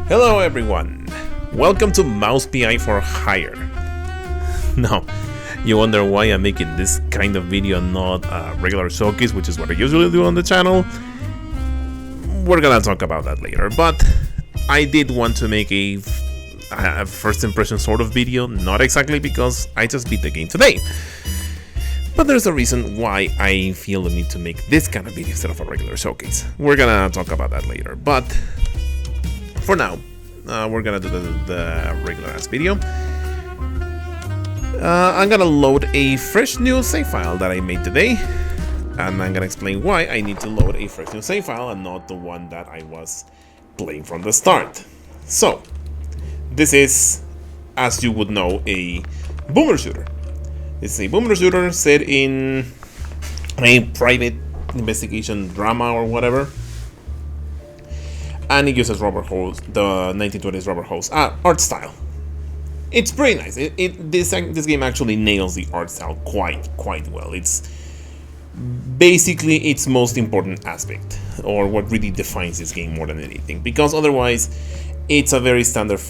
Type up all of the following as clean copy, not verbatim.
Hello everyone, welcome to Mouse PI for Hire. Now, you wonder why I'm making this kind of video, not a regular showcase, which is what I usually do on the channel. We're gonna talk about that later, but I did want to make a first impression sort of video, not exactly because I just beat the game today. But there's a reason why I feel the need to make this kind of video instead of a regular showcase. We're gonna talk about that later, but for now, we're gonna do the regular ass video. I'm gonna load a fresh new save file that I made today, and I'm gonna explain why I need to load a fresh new save file and not the one that I was playing from the start. So, this is, as you would know, a boomer shooter. It's a boomer shooter set in a private investigation drama or whatever. And it uses rubber hose, the 1920s rubber hose art style. It's pretty nice. This game actually nails the art style quite well. It's basically its most important aspect, or what really defines this game more than anything. Because otherwise, it's a very standard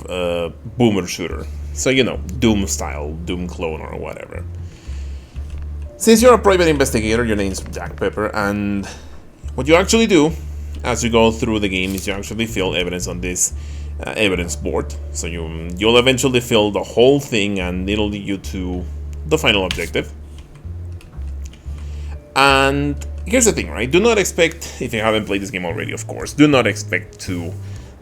boomer shooter. So you know, Doom style, Doom clone or whatever. Since you're a private investigator, your name's Jack Pepper, and what you actually do as you go through the game is you actually fill evidence on this evidence board. So you'll eventually fill the whole thing, and it'll lead you to the final objective. And here's the thing, right? Do not expect, if you haven't played this game already, of course, do not expect to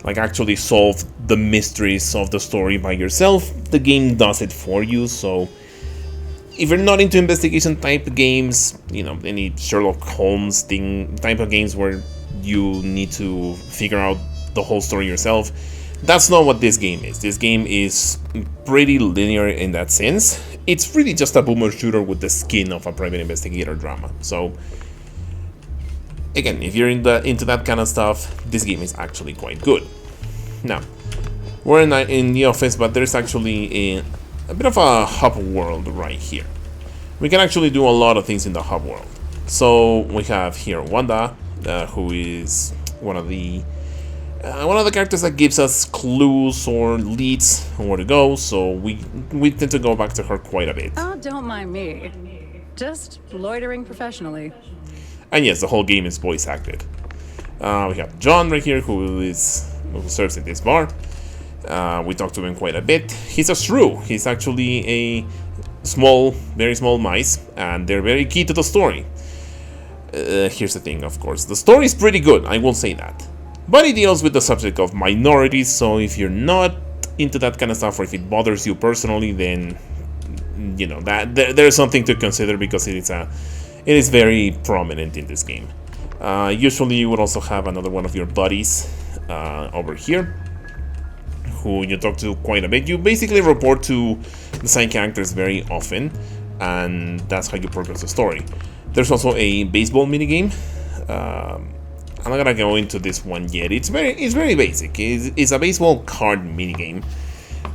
actually solve the mysteries of the story by yourself. The game does it for you. So if you're not into investigation type games, you know, any Sherlock Holmes type of games where you need to figure out the whole story yourself, that's not what this game is. This game is pretty linear in that sense. It's really just a boomer shooter with the skin of a private investigator drama. So again, if you're into that kind of stuff, this game is actually quite good. Now, we're in the office, but there's actually a bit of a hub world right here. We can actually do a lot of things in the hub world. So we have here Wanda, who is one of the characters that gives us clues or leads on where to go. So we tend to go back to her quite a bit. Oh, don't mind me. Just loitering professionally. And yes, the whole game is voice acted. We have John right here, who serves at this bar. We talked to him quite a bit. He's a shrew. He's actually a very small mice, and they're very key to the story. Here's the thing, of course. The story is pretty good, I will say that. But it deals with the subject of minorities, so if you're not into that kind of stuff, or if it bothers you personally, then, you know, that there's something to consider, because it is very prominent in this game. Usually you would also have another one of your buddies over here, who you talk to quite a bit. You basically report to the side characters very often, and that's how you progress the story. There's also a baseball minigame. I'm not gonna go into this one yet. It's very basic. It's a baseball card minigame.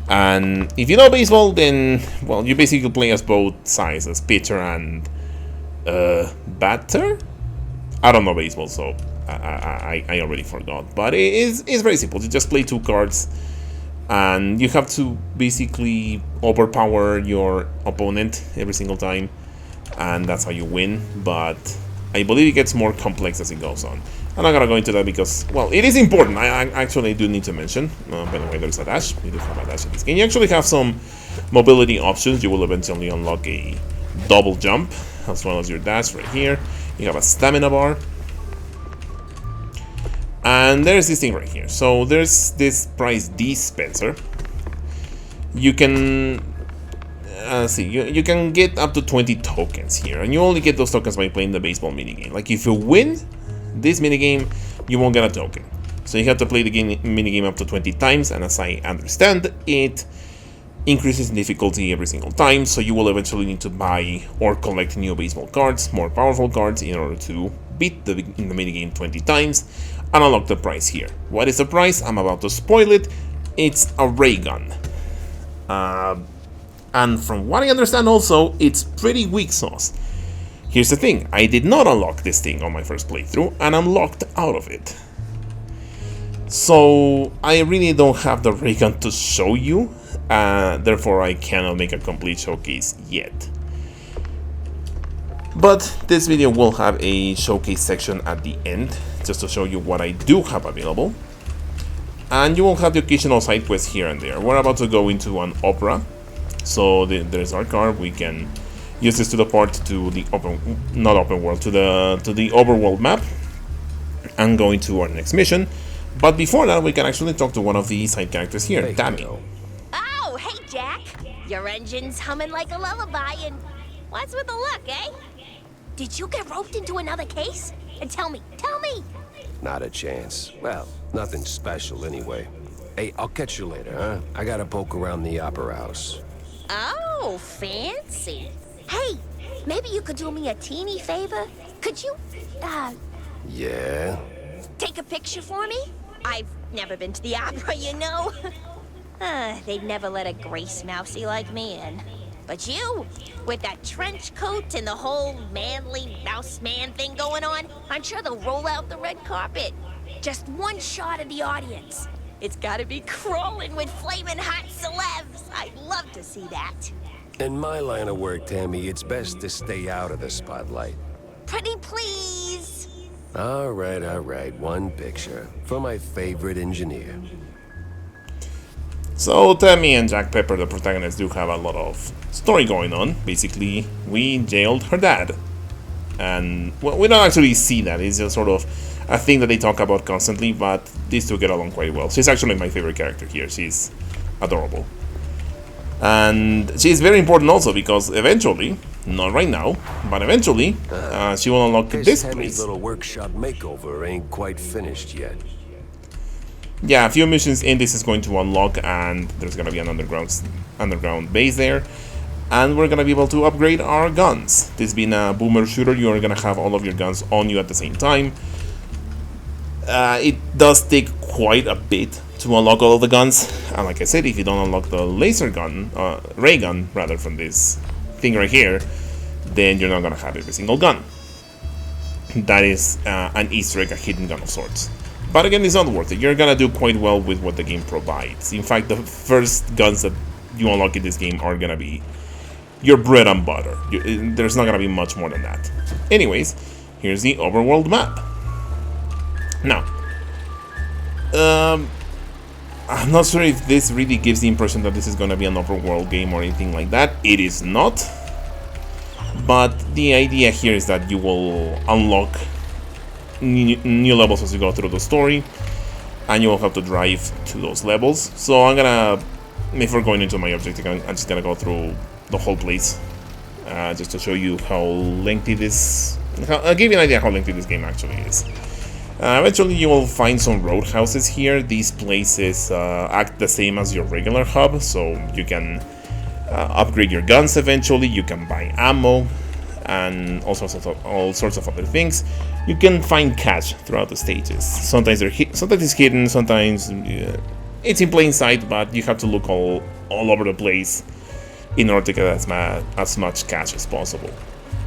And if you know baseball, then, well, you basically play as both sides, as pitcher and batter? I don't know baseball, so I already forgot. But it's very simple. You just play two cards, and you have to basically overpower your opponent every single time, and that's how you win. But I believe it gets more complex as it goes on. I'm not gonna go into that because, well, it is important. I actually do need to mention. By the way, there's a dash. You do have a dash in this game. You actually have some mobility options. You will eventually unlock a double jump, as well as your dash right here. You have a stamina bar. And there's this thing right here. So there's this prize dispenser. You can you can get up to 20 tokens here, and you only get those tokens by playing the baseball minigame. Like, if you win this minigame, you won't get a token. So you have to play the minigame up to 20 times, and as I understand, it increases difficulty every single time, so you will eventually need to buy or collect new baseball cards, more powerful cards, in order to beat the minigame 20 times and unlock the prize here. What is the prize? I'm about to spoil it. It's a ray gun. And from what I understand also, it's pretty weak sauce. Here's the thing, I did not unlock this thing on my first playthrough, and I'm locked out of it. So I really don't have the ray gun to show you, therefore I cannot make a complete showcase yet. But this video will have a showcase section at the end, just to show you what I do have available. And you will have the occasional side quests here and there. We're about to go into an opera, so there's our car. We can use this to depart to the not open world, to the overworld map, and go into our next mission. But before that, we can actually talk to one of the side characters here, Hey, Tammy. Oh, hey, Jack. Your engine's humming like a lullaby, and what's with the look, eh? Did you get roped into another case? And tell me. Not a chance. Well, nothing special anyway. Hey, I'll catch you later, huh? I gotta poke around the opera house. Oh, fancy. Hey, maybe you could do me a teeny favor? Could you, Yeah? take a picture for me? I've never been to the opera, you know. They'd never let a grace mousey like me in. But you, with that trench coat and the whole manly mouse man thing going on, I'm sure they'll roll out the red carpet. Just one shot of the audience. It's gotta be crawling with flaming hot celebs. I'd love to see that. In my line of work, Tammy, it's best to stay out of the spotlight. Pretty please. All right. One picture. For my favorite engineer. So Tammy and Jack Pepper, the protagonists, do have a lot of story going on. Basically, we jailed her dad. And, well, we don't actually see that. It's just sort of a thing that they talk about constantly, but these two get along quite well. She's actually my favorite character here. She's adorable. And she's very important also because eventually, not right now, but eventually, she will unlock this Tammy's place. little workshop makeover ain't quite finished yet. Yeah, a few missions in this is going to unlock, and there's gonna be an underground base there, and we're gonna be able to upgrade our guns. This being a boomer shooter, you're gonna have all of your guns on you at the same time. It does take quite a bit to unlock all of the guns, and like I said, if you don't unlock the laser gun, ray gun rather, from this thing right here, then you're not gonna have every single gun. That is an Easter egg, a hidden gun of sorts. But again, it's not worth it. You're gonna do quite well with what the game provides. In fact, the first guns that you unlock in this game are gonna be your bread and butter. There's not gonna be much more than that. Anyways, here's the overworld map. Now, I'm not sure if this really gives the impression that this is gonna be an overworld game or anything like that. It is not. But the idea here is that you will unlock new levels as you go through the story, and you will have to drive to those levels. So I'm gonna, before going into my objective, I'm just gonna go through the whole place, just to show you how lengthy this. I'll give you an idea how lengthy this game actually is. Eventually, you will find some roadhouses here. These places act the same as your regular hub, so you can upgrade your guns eventually. You can buy ammo and all sorts of other things. You can find cash throughout the stages. Sometimes sometimes it's hidden, sometimes it's in plain sight, but you have to look all over the place in order to get as much cash as possible.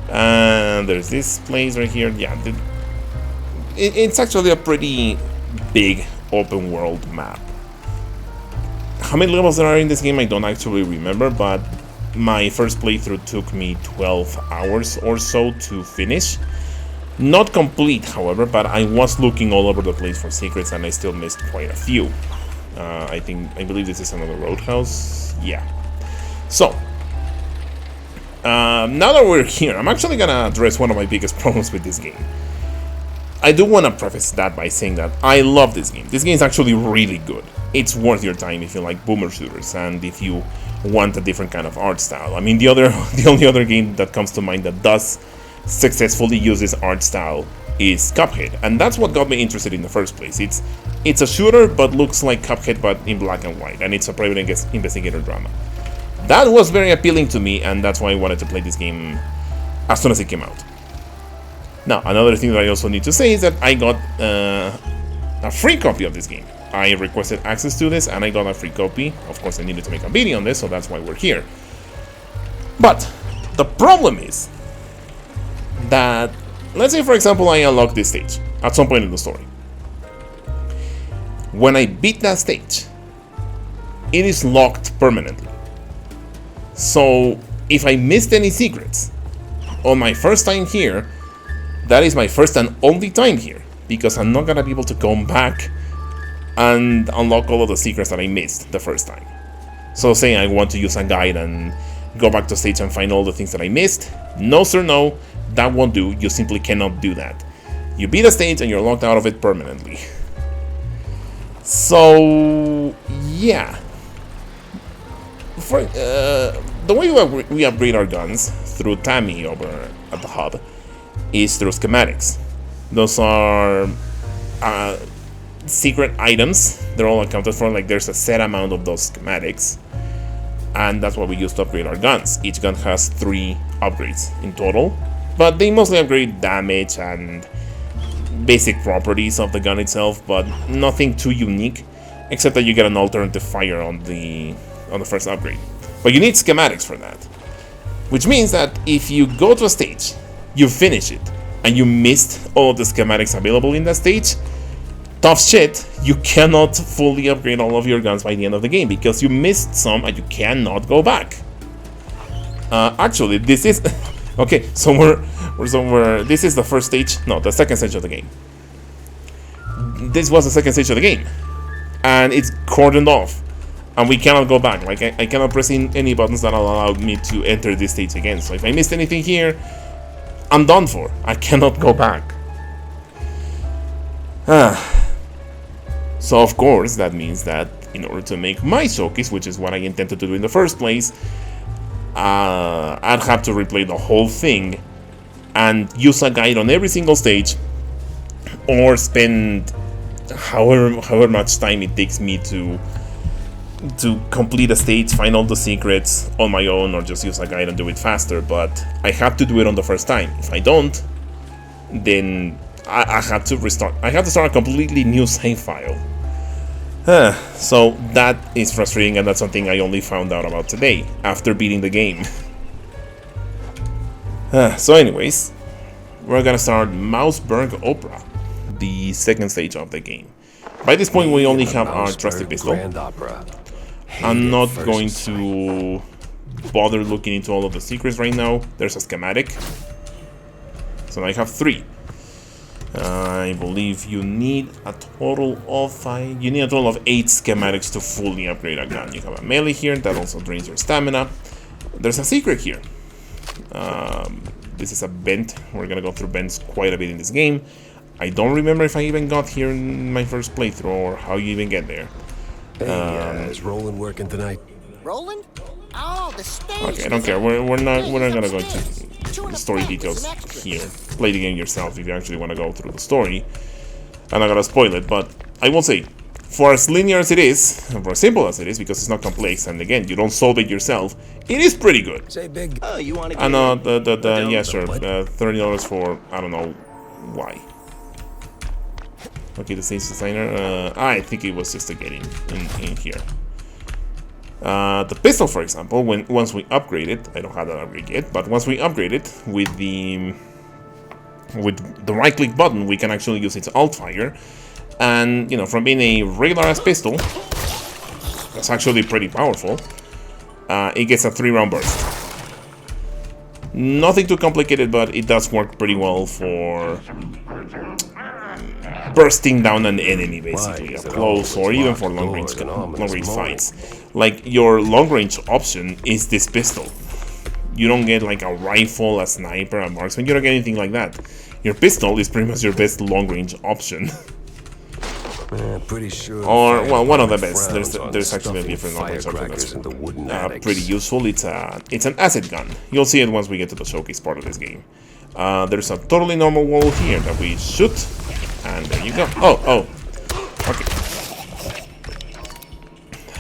And there's this place right here. Yeah, it's actually a pretty big open world map. How many levels there are in this game, I don't actually remember, but my first playthrough took me 12 hours or so to finish. Not complete, however, but I was looking all over the place for secrets, and I still missed quite a few. I believe this is another roadhouse. Yeah. So, now that we're here, I'm actually gonna address one of my biggest problems with this game. I do want to preface that by saying that I love this game. This game is actually really good. It's worth your time if you like boomer shooters and if you want a different kind of art style. I mean, the only other game that comes to mind that does successfully use this art style is Cuphead, and that's what got me interested in the first place. It's a shooter, but looks like Cuphead, but in black and white, and it's a private investigator drama. That was very appealing to me, and that's why I wanted to play this game as soon as it came out. Now, another thing that I also need to say is that I got a free copy of this game. I requested access to this, and I got a free copy. Of course, I needed to make a video on this, so that's why we're here. But the problem is that, let's say, for example, I unlock this stage at some point in the story. When I beat that stage, it is locked permanently. So if I missed any secrets on my first time here, that is my first and only time here, because I'm not gonna be able to come back and unlock all of the secrets that I missed the first time. So say I want to use a guide and go back to stage and find all the things that I missed. No sir, no, that won't do. You simply cannot do that. You beat a stage and you're locked out of it permanently. So yeah, for the way we upgrade our guns through Tammy over at the hub is through schematics. Those are secret items. They're all accounted for. Like, there's a set amount of those schematics, and that's what we use to upgrade our guns. Each gun has 3 upgrades in total, but they mostly upgrade damage and basic properties of the gun itself, but nothing too unique, except that you get an alternative fire on the first upgrade. But you need schematics for that, which means that if you go to a stage, you finish it, and you missed all of the schematics available in that stage, tough shit, you cannot fully upgrade all of your guns by the end of the game, because you missed some and you cannot go back. Actually, this is... okay, so this is the first stage, no, the second stage of the game. This was the second stage of the game, and it's cordoned off, and we cannot go back. Like, I cannot press any buttons that will allow me to enter this stage again. So if I missed anything here, I'm done for. I cannot go back. So of course, that means that in order to make my showcase, which is what I intended to do in the first place, I'd have to replay the whole thing and use a guide on every single stage, or spend however much time it takes me to complete a stage, find all the secrets on my own, or just use a guide and do it faster. But I have to do it on the first time. If I don't, then I have to restart. I have to start a completely new save file. So that is frustrating, and that's something I only found out about today, after beating the game. So anyways, we're gonna start Mouseburg Opera, the second stage of the game. By this point, we only have our trusty pistol. I'm not going to bother looking into all of the secrets right now. There's a schematic. So now I have 3. I believe you need a total of 5. You need a total of 8 schematics to fully upgrade a gun. You have a melee here that also drains your stamina. There's a secret here. This is a vent. We're gonna go through vents quite a bit in this game. I don't remember if I even got here in my first playthrough, or how you even get there. Hey, is Roland working tonight? Roland? Oh, the stage. Okay, I don't care. We're not gonna go into the story details here. Play the game yourself if you actually want to go through the story. I'm not gonna spoil it, but I will say, for as linear as it is, and for as simple as it is, because it's not complex, and again, you don't solve it yourself, it is pretty good. Say big. Oh, you want to? I know yeah, sure. $30 for I don't know why. Okay, the stage designer. I think it was just to get in here. The pistol, for example, once we upgrade it, I don't have that upgrade yet, but once we upgrade it with the right-click button, we can actually use its alt fire, and you know, from being a regular-ass pistol, that's actually pretty powerful. It gets a 3-round burst. Nothing too complicated, but it does work pretty well for bursting down an enemy, basically, up close, or even for long-range fights. Like, your long-range option is this pistol. You don't get like a rifle, a sniper, a marksman. You don't get anything like that. Your pistol is pretty much your best long-range option. Pretty sure. Or, well, one of the best. There's actually a different long-range option that's pretty useful. It's an acid gun. You'll see it once we get to the showcase part of this game. There's a totally normal wall here that we shoot. And there you go. Oh. Okay.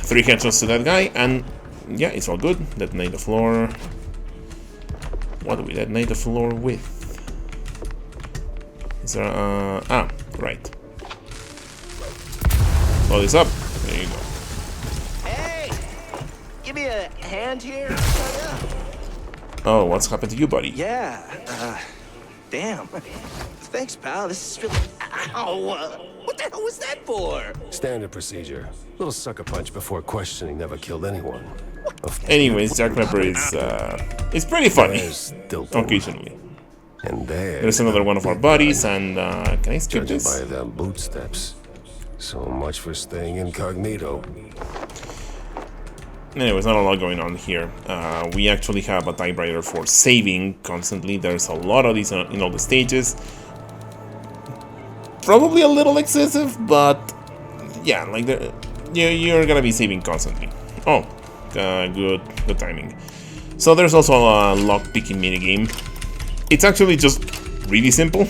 3 headshots to that guy, and yeah, it's all good. Detonate the floor. What do we detonate the floor with? Is there right. Blow this up. There you go. Hey, give me a hand here. Oh, what's happened to you, buddy? Yeah. Damn. Thanks, pal. This is really. Ow! What the hell was that for? Standard procedure. Little sucker punch before questioning never killed anyone. Anyways, Jack Pepper is it's pretty funny There's Stilton. occasionally. And There's another one of our buddies, and can I skip Judging this? by them boot steps. So much for staying incognito. Anyways, not a lot going on here. We actually have a typewriter for saving constantly. There's a lot of these in all the stages. Probably a little excessive, but yeah, like you're gonna be saving constantly. Oh, good timing. So there's also a lock-picking minigame. It's actually just really simple.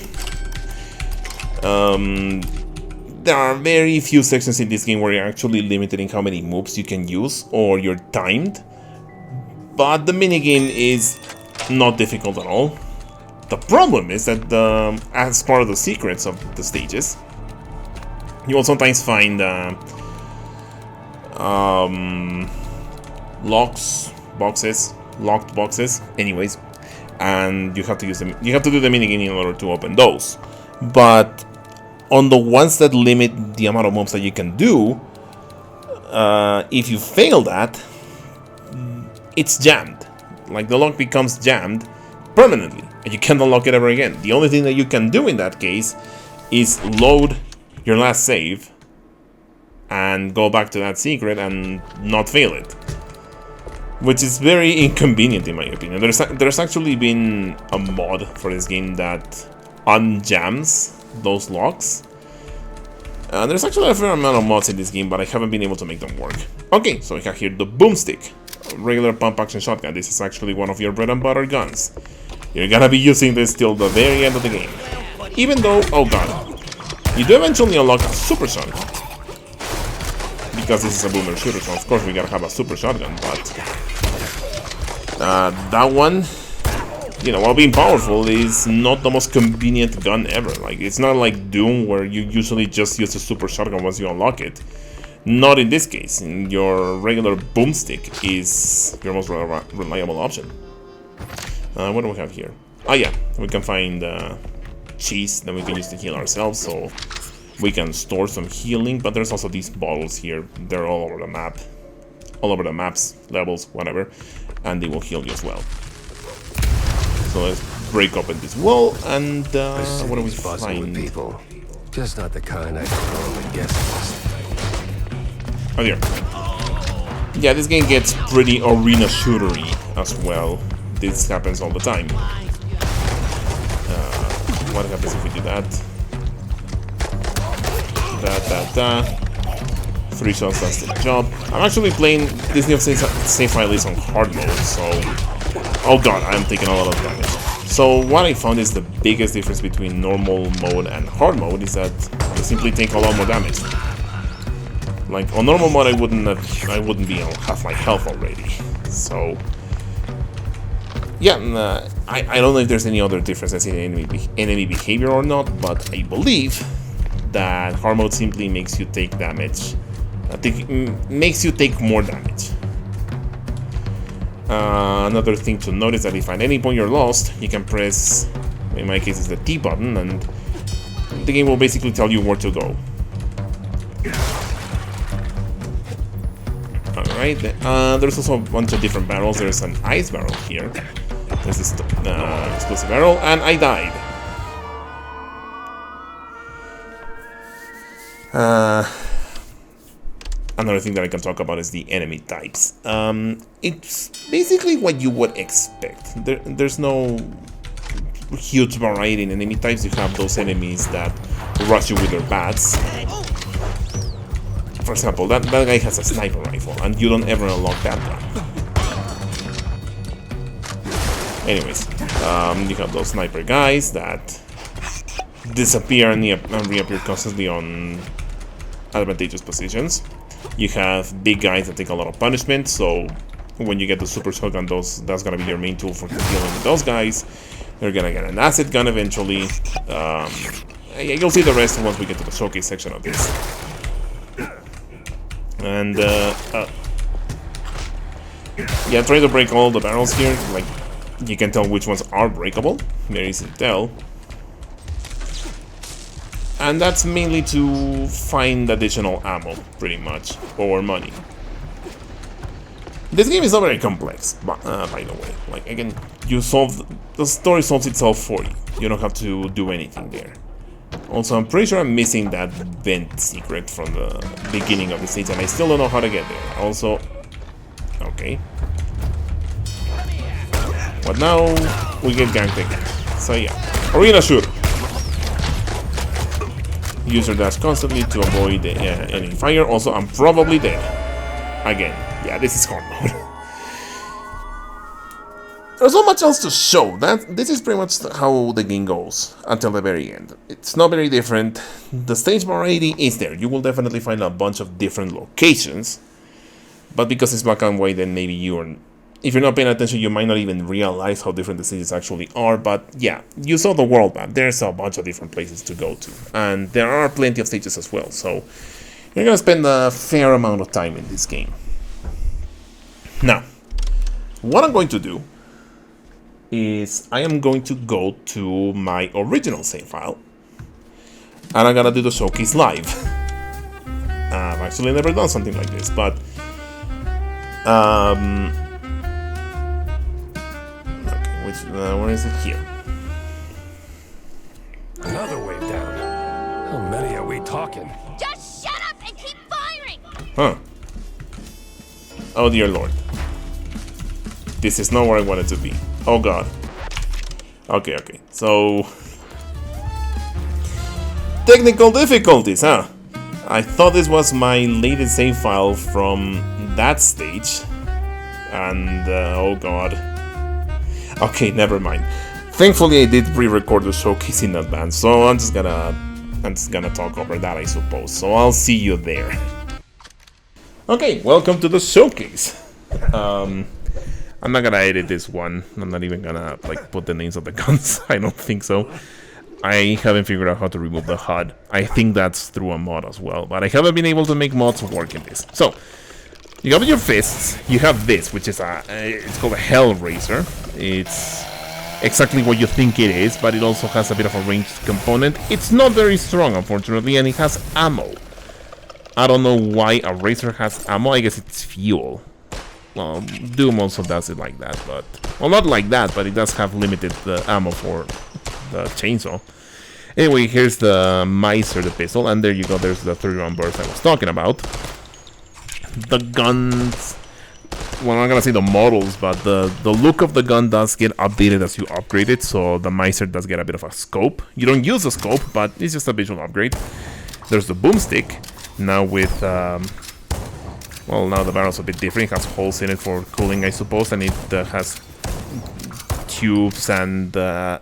There are very few sections in this game where you're actually limited in how many moves you can use or you're timed. But the minigame is not difficult at all. The problem is that as part of the secrets of the stages, you will sometimes find locked boxes, anyways, and you have to use them. You have to do the minigame in order to open those. But on the ones that limit the amount of moves that you can do, if you fail that, it's jammed. Like the lock becomes jammed permanently, and you can't unlock it ever again. The only thing that you can do in that case is load your last save and go back to that secret and not fail it, which is very inconvenient in my opinion. There's actually been a mod for this game that unjams those locks. There's actually a fair amount of mods in this game, but I haven't been able to make them work. Okay, so we have here the boomstick, regular pump action shotgun. This is actually one of your bread and butter guns. You're gonna be using this till the very end of the game. Even though, oh god, you do eventually unlock a super shotgun. Because this is a boomer shooter, so of course we gotta have a super shotgun, but that one, you know, while being powerful, is not the most convenient gun ever. Like, it's not like Doom where you usually just use a super shotgun once you unlock it. Not in this case. Your regular boomstick is your most reliable option. What do we have here? Oh yeah, we can find cheese that we can use to heal ourselves, so we can store some healing, but there's also these bottles here. They're all over the map. All over the maps, levels, whatever, and they will heal you as well. So let's break open this wall, and what do we find? People. Just not the kind I can normally guess. Oh dear. Yeah, this game gets pretty arena shootery as well. This happens all the time. What happens if we do that? That. 3 shots, that's the job. I'm actually playing this new save file is on hard mode, so... Oh god, I'm taking a lot of damage. So what I found is the biggest difference between normal mode and hard mode is that you simply take a lot more damage. Like on normal mode, I wouldn't be on half my health already. So yeah, I don't know if there's any other differences in enemy behavior or not, but I believe that hard mode simply makes you take damage. Makes you take more damage. Another thing to notice that if at any point you're lost, you can press, in my case it's the T button, and the game will basically tell you where to go. Alright, there's also a bunch of different barrels. There's an ice barrel here. There's this explosive barrel, and I died. Another thing that I can talk about is the enemy types. It's basically what you would expect. There's no huge variety in enemy types. You have those enemies that rush you with their bats. For example, that guy has a sniper rifle, and you don't ever unlock that gun. Anyways, you have those sniper guys that disappear and reappear constantly on advantageous positions. You have big guys that take a lot of punishment, so when you get the super shotgun, that's gonna be your main tool for dealing with those guys. You're gonna get an acid gun eventually. You'll see the rest once we get to the showcase section of this. And yeah, try to break all the barrels here. Like, you can tell which ones are breakable. Very easy to tell. And that's mainly to find additional ammo, pretty much, or money. This game is not very complex, by the way. Like, again, the story solves itself for you. You don't have to do anything there. Also, I'm pretty sure I'm missing that vent secret from the beginning of the stage, and I still don't know how to get there. Also, okay. But now, we get ganked again. So yeah, arena shooter. Use your dash constantly to avoid any fire. Also, I'm probably dead. Again. Yeah, this is hard mode. There's not much else to show. This is pretty much how the game goes until the very end. It's not very different. The stage variety is there. You will definitely find a bunch of different locations. But because it's black and white, then maybe if you're not paying attention, you might not even realize how different the stages actually are. But yeah, you saw the world map. There's a bunch of different places to go to. And there are plenty of stages as well. So you're going to spend a fair amount of time in this game. Now, what I'm going to do is I am going to go to my original save file. And I'm going to do the showcase live. I've actually never done something like this, but... where is it? Here. Another wave down. How many are we talking? Just shut up and keep firing! Huh. Oh dear lord. This is not where I wanted to be. Oh god. Okay. So... technical difficulties, huh? I thought this was my latest save file from that stage. And, oh god. Okay, never mind. Thankfully, I did pre-record the showcase in advance, so I'm just gonna talk over that, I suppose. So I'll see you there. Okay, welcome to the showcase. I'm not gonna edit this one. I'm not even gonna like put the names of the guns. I don't think so. I haven't figured out how to remove the HUD. I think that's through a mod as well, but I haven't been able to make mods work in this. So. You have your fists, you have this, which is it's called a Hellraiser. It's exactly what you think it is, but it also has a bit of a ranged component. It's not very strong, unfortunately, and it has ammo. I don't know why a Razor has ammo, I guess it's fuel. Well, Doom also does it like that, but... well, not like that, but it does have limited ammo for the chainsaw. Anyway, here's the Miser, the pistol, and there you go, there's the 30-round burst I was talking about. The guns, well, I'm not gonna say the models, but the look of the gun does get updated as you upgrade it, so the Miser does get a bit of a scope. You don't use the scope, but it's just a visual upgrade. There's the boomstick, now with, well, now the barrel's a bit different. It has holes in it for cooling, I suppose, and it has tubes and a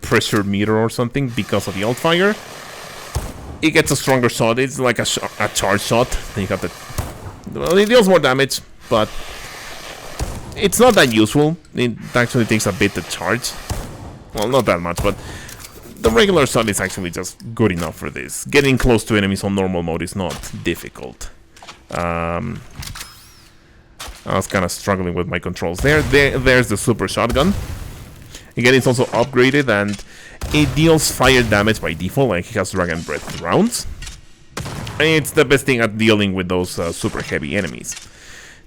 pressure meter or something because of the alt fire. It gets a stronger shot. It's like a charge shot. Then you have the... well, it deals more damage, but it's not that useful. It actually takes a bit to charge. Well, not that much, but the regular shot is actually just good enough for this. Getting close to enemies on normal mode is not difficult. I was kind of struggling with my controls there. There's the super shotgun. Again, it's also upgraded, and it deals fire damage by default, like it has Dragon Breath rounds. And it's the best thing at dealing with those super heavy enemies.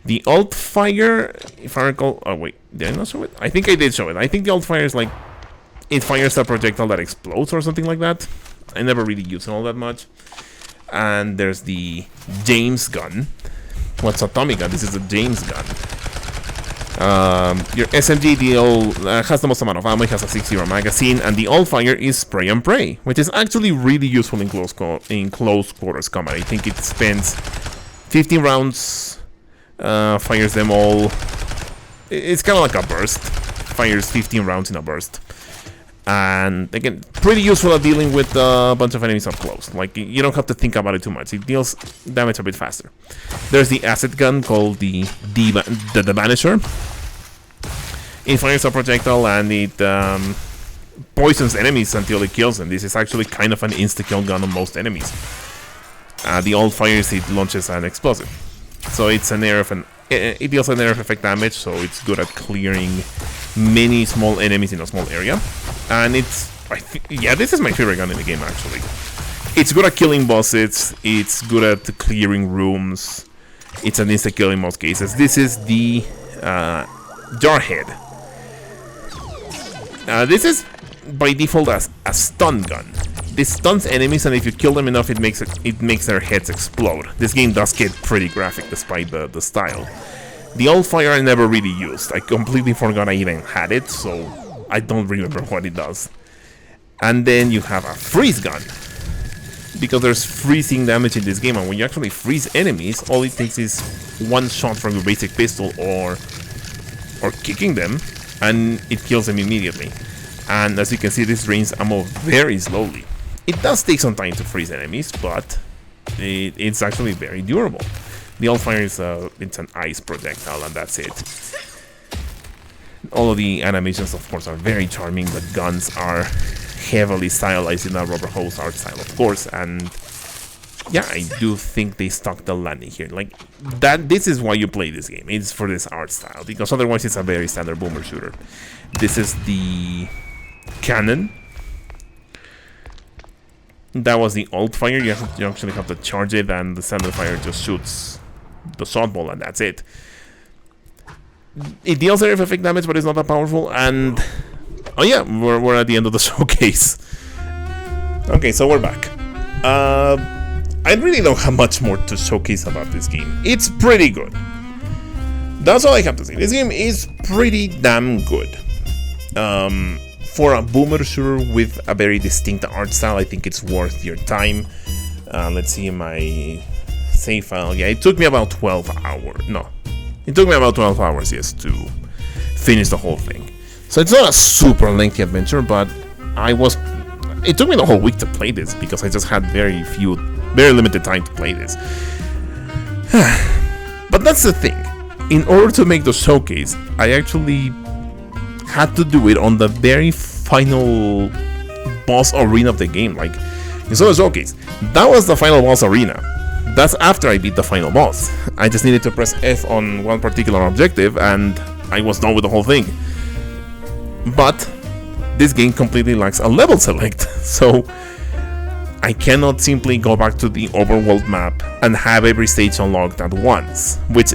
The alt fire, if I recall... oh wait, did I not show it? I think I did show it. I think the alt fire is like... it fires a projectile that explodes or something like that. I never really use it all that much. And there's the James gun. What's atomic gun? This is the James gun. Your SMG has the most amount of ammo. It has a 6-0 magazine, and the alt fire is spray and pray, which is actually really useful in close quarters combat. I think it spends 15 rounds, fires them all. It's kind of like a burst, fires 15 rounds in a burst, and again, pretty useful at dealing with a bunch of enemies up close. Like, you don't have to think about it too much. It deals damage a bit faster. There's the acid gun called the Vanisher. It fires a projectile and it poisons enemies until it kills them. This is actually kind of an insta-kill gun on most enemies. The alt fires, it launches an explosive. So it's an air of it deals an air of effect damage, so it's good at clearing many small enemies in a small area. And it's Yeah, this is my favorite gun in the game, actually. It's good at killing bosses, it's good at clearing rooms, it's an insta-kill in most cases. This is the Jarhead. This is by default as a stun gun. This stuns enemies, and if you kill them enough, it makes their heads explode. This game does get pretty graphic despite the style. The old fire I never really used. I completely forgot I even had it, so I don't remember what it does. And then you have a freeze gun, because there's freezing damage in this game, and when you actually freeze enemies, all it takes is one shot from your basic pistol or kicking them, and it kills them immediately. And as you can see, this drains ammo very slowly. It does take some time to freeze enemies, but it's actually very durable. The old fire is it's an ice projectile, and that's it. All of the animations, of course, are very charming. The guns are heavily stylized in that rubber hose art style, of course, and yeah, I do think they stuck the landing here. Like that, this is why you play this game. It's for this art style, because otherwise it's a very standard boomer shooter. This is the cannon. That was the old fire. You actually have to charge it, and the standard fire just shoots the shot ball, and that's it. It deals terrific damage, but it's not that powerful. And oh yeah, we're at the end of the showcase. Okay, so we're back. I really don't have much more to showcase about this game. It's pretty good. That's all I have to say. This game is pretty damn good. For a boomer shooter with a very distinct art style, I think it's worth your time. Let's see my save file. Yeah, it took me about 12 hours. No, it took me about 12 hours, yes, to finish the whole thing. So it's not a super lengthy adventure, but it took me the whole week to play this because I just had very limited time to play this. But that's the thing. In order to make the showcase, I actually had to do it on the very final boss arena of the game. Like, you saw the showcase. That was the final boss arena. That's after I beat the final boss. I just needed to press F on one particular objective and I was done with the whole thing. But this game completely lacks a level select, so I cannot simply go back to the overworld map and have every stage unlocked at once, which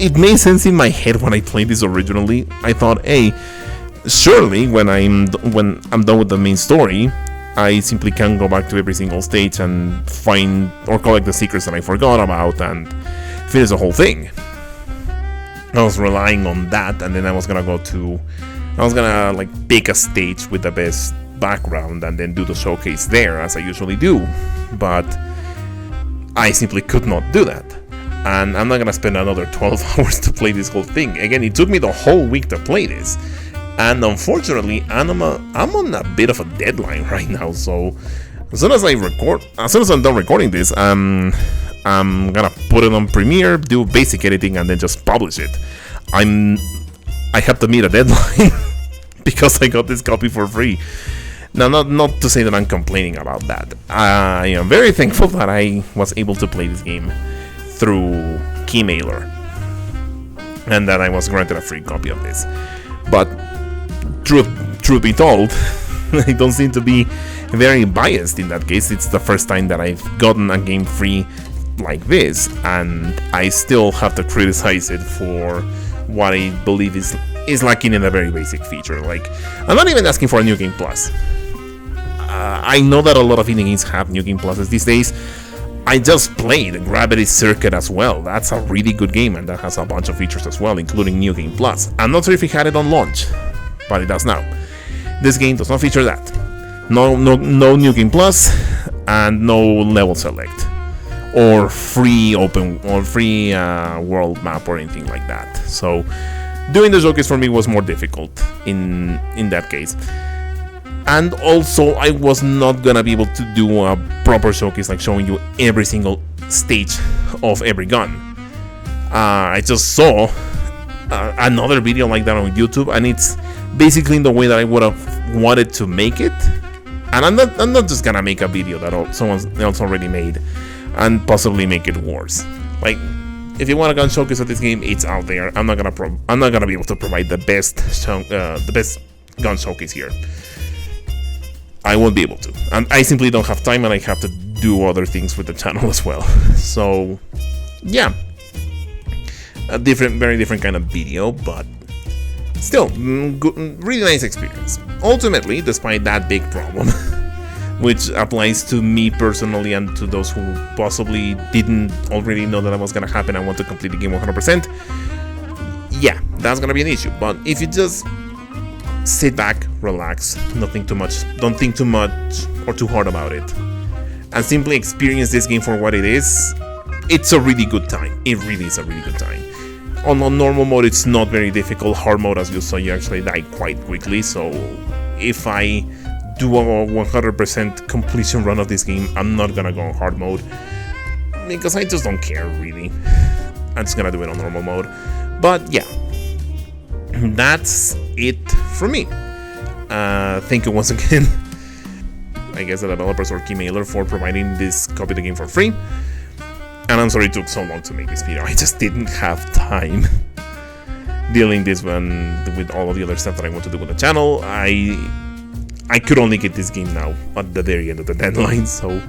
it made sense in my head when I played this originally. I thought, hey, surely when I'm done with the main story, I simply can go back to every single stage and find or collect the secrets that I forgot about and finish the whole thing. I was relying on that, and then I was gonna like pick a stage with the best background and then do the showcase there as I usually do, but I simply could not do that. And I'm not gonna spend another 12 hours to play this whole thing. Again, it took me the whole week to play this, and unfortunately, I'm on a bit of a deadline right now. So as soon as I'm done recording this, I'm gonna put it on Premiere, do basic editing, and then just publish it. I have to meet a deadline because I got this copy for free. Now, not to say that I'm complaining about that. I am very thankful that I was able to play this game through Keymailer, and that I was granted a free copy of this. But truth be told, I don't seem to be very biased in that case. It's the first time that I've gotten a game free like this, and I still have to criticize it for what I believe is lacking in a very basic feature. Like, I'm not even asking for a New Game Plus. I know that a lot of indie games have New Game Pluses these days. I just played Gravity Circuit as well. That's a really good game, and that has a bunch of features as well, including New Game Plus. I'm not sure if it had it on launch, but it does now. This game does not feature that. No New Game Plus, and no level select, or free world map or anything like that. So doing the showcase for me was more difficult in that case. And also, I was not gonna be able to do a proper showcase, like showing you every single stage of every gun. I just saw another video like that on YouTube, and it's basically in the way that I would have wanted to make it. And I'm not just gonna make a video that someone else already made and possibly make it worse. Like, if you want a gun showcase of this game, it's out there. I'm not gonna be able to provide the best gun showcase here. I won't be able to, and I simply don't have time, and I have to do other things with the channel as well. So yeah, a very different kind of video, but still good, really nice experience. Ultimately, despite that big problem, which applies to me personally and to those who possibly didn't already know that was gonna happen and want to complete the game 100%, yeah, that's gonna be an issue. But if you just sit back, relax, don't think too much or too hard about it, and simply experience this game for what it is, it's a really good time. It really is a really good time. On normal mode, it's not very difficult. Hard mode, as you saw, you actually die quite quickly. So if I do a 100% completion run of this game, I'm not gonna go on hard mode because I just don't care, really. I'm just gonna do it on normal mode. But yeah, that's it from me. Thank you once again, I guess, the developers or Keymailer for providing this copy of the game for free. And I'm sorry it took so long to make this video. I just didn't have time dealing this one with all of the other stuff that I want to do with the channel. I could only get this game now at the very end of the deadline. So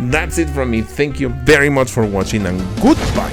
that's it from me. Thank you very much for watching, and goodbye.